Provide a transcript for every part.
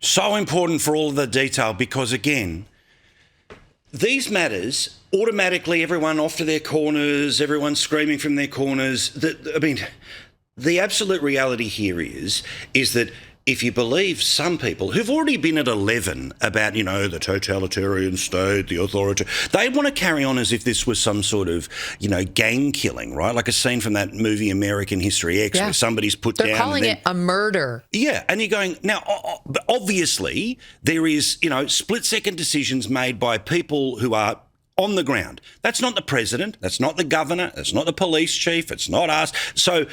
So important for all of the detail because, again, these matters, automatically everyone off to their corners, everyone screaming from their corners. The absolute reality here is that if you believe some people who've already been at 11 about, the totalitarian state, the authority, they want to carry on as if this was some sort of, gang killing, right? Like a scene from that movie American History X where somebody's put down. They're calling it a murder. Yeah, and you're going, now, obviously there is, split-second decisions made by people who are on the ground. That's not the president, that's not the governor, that's not the police chief, it's not us. So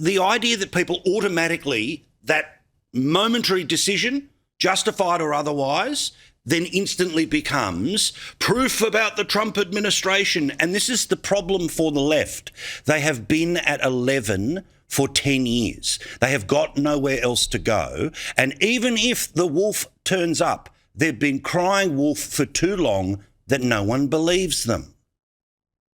the idea that people automatically, that momentary decision, justified or otherwise, then instantly becomes proof about the Trump administration. And this is the problem for the left. They have been at 11 for 10 years. They have got nowhere else to go. And even if the wolf turns up, they've been crying wolf for too long that no one believes them.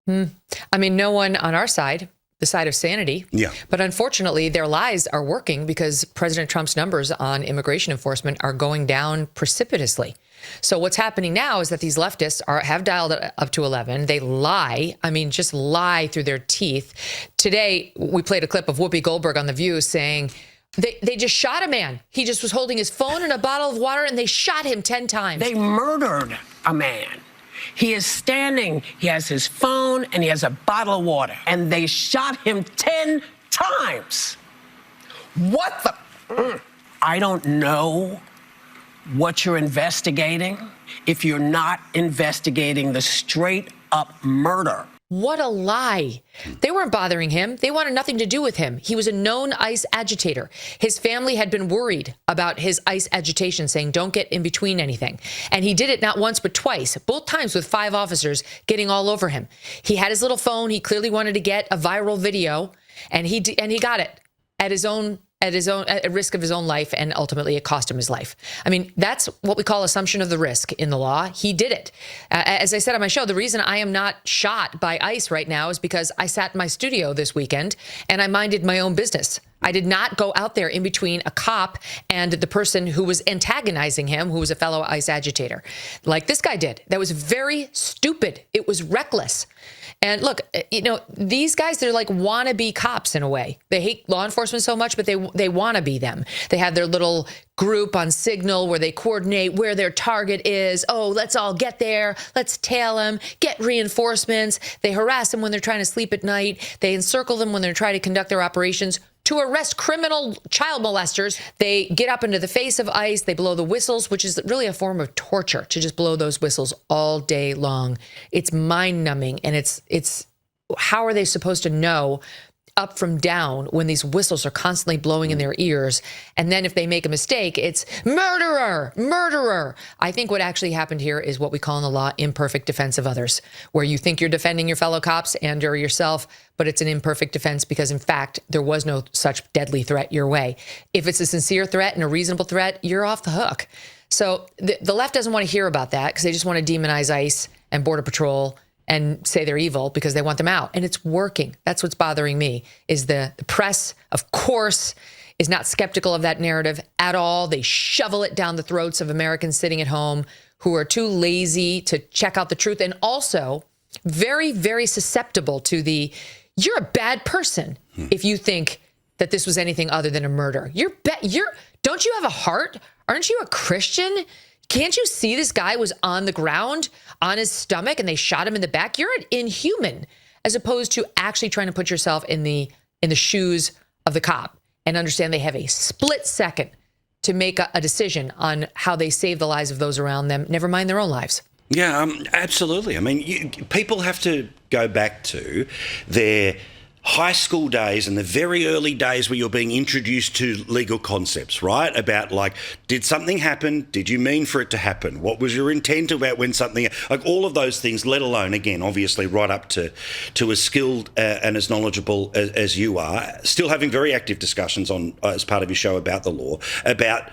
I mean, no one on our side, the side of sanity. Yeah. But unfortunately, their lies are working because President Trump's numbers on immigration enforcement are going down precipitously. So what's happening now is that these leftists have dialed it up to 11. They lie. I mean, just lie through their teeth. Today, we played a clip of Whoopi Goldberg on The View saying they just shot a man. He just was holding his phone and a bottle of water, and they shot him 10 times. They murdered a man. He is standing, he has his phone, and he has a bottle of water. And they shot him 10 times. What the? I don't know what you're investigating if you're not investigating the straight-up murder. What a lie. They weren't bothering him. They wanted nothing to do with him. He was a known ICE agitator. His family had been worried about his ICE agitation, saying, don't get in between anything. And he did it not once, but twice, both times with 5 officers getting all over him. He had his little phone. He clearly wanted to get a viral video, and he got it at risk of his own life, and ultimately it cost him his life. I mean, that's what we call assumption of the risk in the law. He did it. As I said on my show, the reason I am not shot by ICE right now is because I sat in my studio this weekend and I minded my own business. I did not go out there in between a cop and the person who was antagonizing him, who was a fellow ICE agitator, like this guy did. That was very stupid. It was reckless. And look, these guys, they're like wannabe cops in a way. They hate law enforcement so much, but they want to be them. They have their little group on Signal where they coordinate where their target is. Oh, let's all get there. Let's tail them, get reinforcements. They harass them when they're trying to sleep at night. They encircle them when they're trying to conduct their operations. To arrest criminal child molesters, they get up into the face of ICE, they blow the whistles, which is really a form of torture, to just blow those whistles all day long. It's mind-numbing, and it's how are they supposed to know up from down when these whistles are constantly blowing in their ears? And then if they make a mistake, it's murderer, murderer. I think what actually happened here is what we call in the law imperfect defense of others, where you think you're defending your fellow cops and or yourself, but it's an imperfect defense because, in fact, there was no such deadly threat your way. If it's a sincere threat and a reasonable threat, you're off the hook. So the left doesn't want to hear about that because they just want to demonize ICE and Border Patrol and say they're evil because they want them out. And it's working. That's what's bothering me, is the press, of course, is not skeptical of that narrative at all. They shovel it down the throats of Americans sitting at home who are too lazy to check out the truth, and also very, very susceptible to you're a bad person if you think that this was anything other than a murder. Don't you have a heart? Aren't you a Christian? Can't you see this guy was on the ground, on his stomach, and they shot him in the back? You're an inhuman, as opposed to actually trying to put yourself in the shoes of the cop and understand they have a split second to make a decision on how they save the lives of those around them, never mind their own lives. Yeah, absolutely. I mean, people have to go back to their high school days and the very early days where you're being introduced to legal concepts, right? About like, did something happen? Did you mean for it to happen? What was your intent about when something, like all of those things, let alone, again, obviously right up to as skilled and as knowledgeable as you are, still having very active discussions on as part of your show about the law, about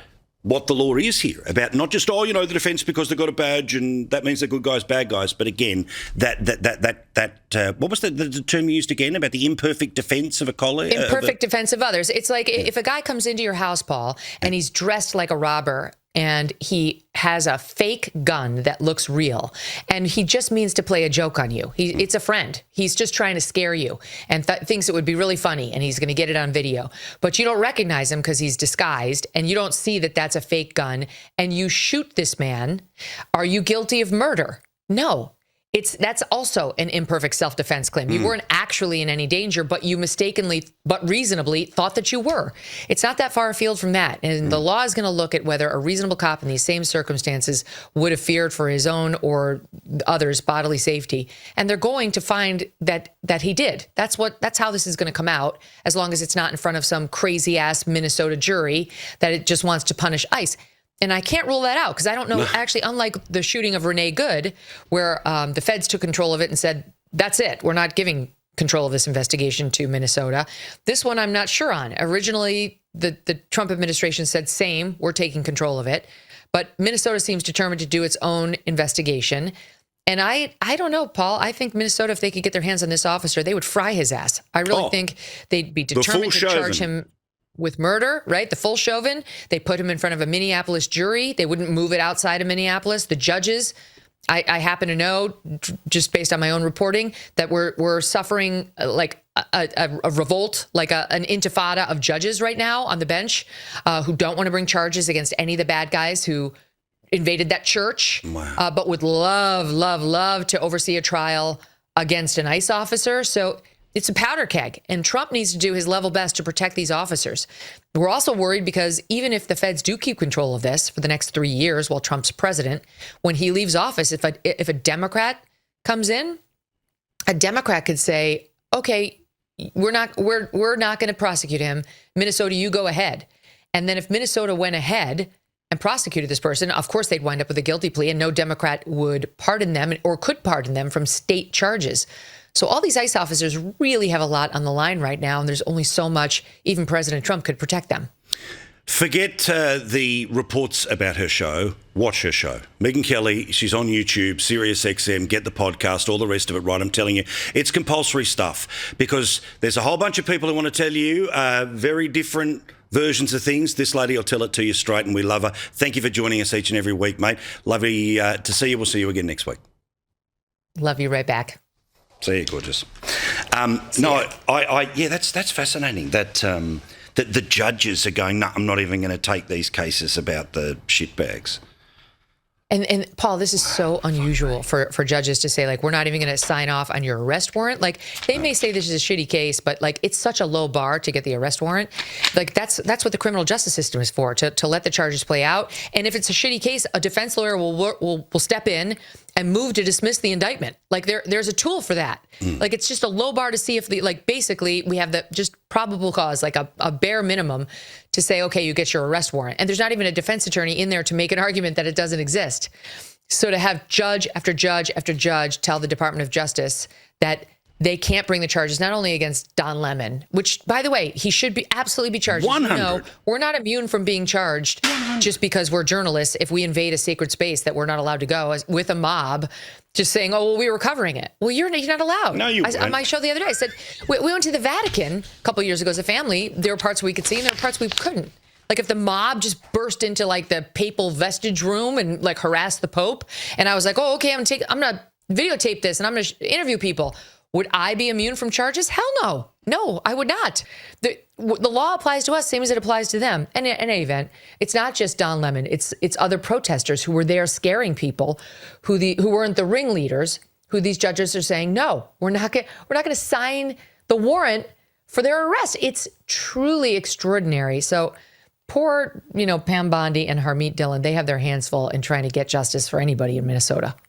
what the law is here about not just, the defence because they've got a badge and that means they're good guys, bad guys, but again, what was the term you used again about the imperfect defence of a colleague? Imperfect defence of others. It's like if a guy comes into your house, Paul, and he's dressed like a robber and he has a fake gun that looks real and he just means to play a joke on you. It's a friend. He's just trying to scare you and thinks it would be really funny and he's going to get it on video. But you don't recognize him because he's disguised and you don't see that that's a fake gun and you shoot this man. Are you guilty of murder? No. That's also an imperfect self-defense claim. You weren't actually in any danger, but you mistakenly, but reasonably thought that you were. It's not that far afield from that. And the law is going to look at whether a reasonable cop in these same circumstances would have feared for his own or others' bodily safety. And they're going to find that he did. That's how this is going to come out, as long as it's not in front of some crazy ass Minnesota jury that it just wants to punish ICE. And I can't rule that out because I don't know, actually, unlike the shooting of Renee Good, where the feds took control of it and said, that's it, we're not giving control of this investigation to Minnesota. This one I'm not sure on. Originally, the Trump administration said, same, we're taking control of it. But Minnesota seems determined to do its own investigation. And I don't know, Paul. I think Minnesota, if they could get their hands on this officer, they would fry his ass. I really think they'd be determined to charge him with murder, right? The full Chauvin. They put him in front of a Minneapolis jury. They wouldn't move it outside of Minneapolis. The judges, I happen to know, just based on my own reporting, that we're suffering like a revolt, like an intifada of judges right now on the bench who don't want to bring charges against any of the bad guys who invaded that church, but would love to oversee a trial against an ICE officer. So it's a powder keg, and Trump needs to do his level best to protect these officers. We're also worried because even if the feds do keep control of this for the next 3 years while Trump's president, when he leaves office, if a Democrat comes in, a Democrat could say, okay, we're not going to prosecute him. Minnesota, you go ahead. And then if Minnesota went ahead and prosecuted this person, of course, they'd wind up with a guilty plea and no Democrat would pardon them or could pardon them from state charges. So all these ICE officers really have a lot on the line right now, and there's only so much even President Trump could protect them. Forget the reports about her show. Watch her show. Megyn Kelly, she's on YouTube, SiriusXM, get the podcast, all the rest of it right. I'm telling you, it's compulsory stuff because there's a whole bunch of people who want to tell you very different versions of things. This lady will tell it to you straight, and we love her. Thank you for joining us each and every week, mate. Lovely to see you. We'll see you again next week. Love you right back. See you, gorgeous. That's fascinating. That the judges are going, no, I'm not even going to take these cases about the shitbags. And Paul, this is so unusual for judges to say, like, we're not even going to sign off on your arrest warrant. Like, they may say this is a shitty case, but like, it's such a low bar to get the arrest warrant. Like, that's what the criminal justice system is for, to let the charges play out. And if it's a shitty case, a defense lawyer will step in and move to dismiss the indictment. Like, there's a tool for that. Like, it's just a low bar to see if basically we have the just probable cause, like a bare minimum to say, okay, you get your arrest warrant. And there's not even a defense attorney in there to make an argument that it doesn't exist. So to have judge after judge after judge tell the Department of Justice that they can't bring the charges, not only against Don Lemon, which, by the way, he should absolutely be charged. 100. No, we're not immune from being charged 100. Just because we're journalists. If we invade a sacred space that we're not allowed to go with a mob, just saying, oh, well, we were covering it. Well, you're not allowed. No, you weren't. On my show the other day, I said, we went to the Vatican a couple of years ago as a family. There were parts we could see and there were parts we couldn't. Like, if the mob just burst into like the papal vestige room and like harassed the Pope, and I was like, oh, okay, I'm gonna videotape this and I'm gonna interview people. Would I be immune from charges? Hell no. No, I would not. The law applies to us, same as it applies to them. And in any event, it's not just Don Lemon. It's other protesters who were there scaring people, who weren't the ringleaders, who these judges are saying, no, we're not going to sign the warrant for their arrest. It's truly extraordinary. So poor, Pam Bondi and Harmeet Dillon, they have their hands full in trying to get justice for anybody in Minnesota.